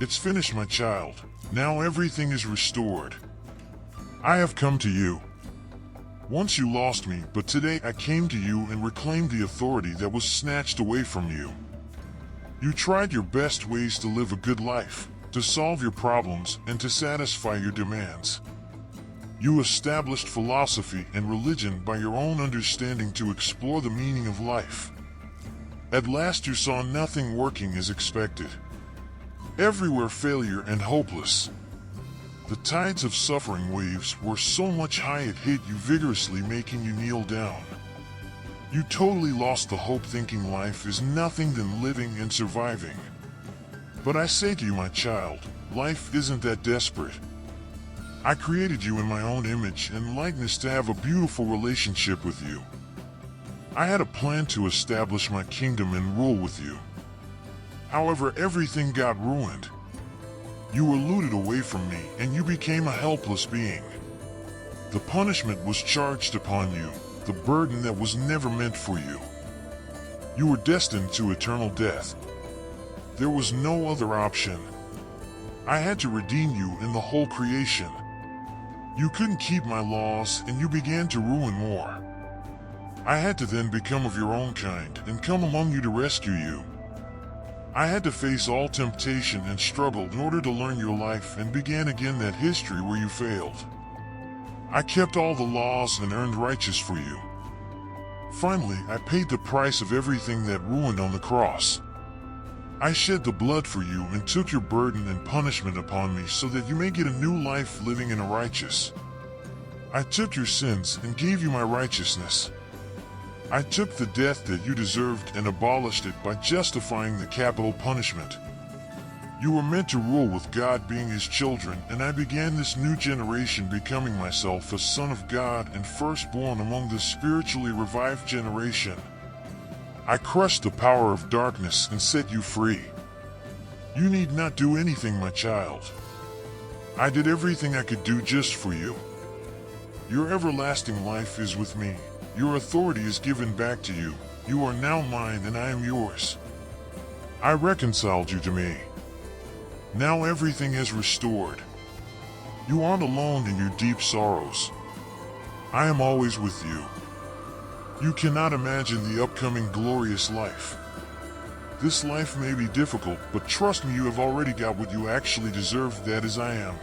It's finished, my child. Now everything is restored. I have come to you. Once you lost me, but today I came to you and reclaimed the authority that was snatched away from you. You tried your best ways to live a good life, to solve your problems, and to satisfy your demands. You established philosophy and religion by your own understanding to explore the meaning of life. At last you saw nothing working as expected. Everywhere failure and hopeless. The tides of suffering waves were so much high it hit you vigorously, making you kneel down. You totally lost the hope, thinking life is nothing than living and surviving. But I say to you, my child, life isn't that desperate. I created you in my own image and likeness to have a beautiful relationship with you. I had a plan to establish my kingdom and rule with you. However, everything got ruined. You were looted away from me, and you became a helpless being. The punishment was charged upon you, the burden that was never meant for you. You were destined to eternal death. There was no other option. I had to redeem you in the whole creation. You couldn't keep my laws, and you began to ruin more. I had to then become of your own kind and come among you to rescue you. I had to face all temptation and struggle in order to learn your life and began again that history where you failed. I kept all the laws and earned righteous for you. Finally, I paid the price of everything that ruined on the cross. I shed the blood for you and took your burden and punishment upon me so that you may get a new life living in a righteous. I took your sins and gave you my righteousness. I took the death that you deserved and abolished it by justifying the capital punishment. You were meant to rule with God, being his children, and I began this new generation, becoming myself a son of God and firstborn among the spiritually revived generation. I crushed the power of darkness and set you free. You need not do anything, my child. I did everything I could do just for you. Your everlasting life is with me. Your authority is given back to you. You are now mine and I am yours. I reconciled you to me. Now everything is restored. You aren't alone in your deep sorrows. I am always with you. You cannot imagine the upcoming glorious life. This life may be difficult, but trust me, you have already got what you actually deserve, that is I am.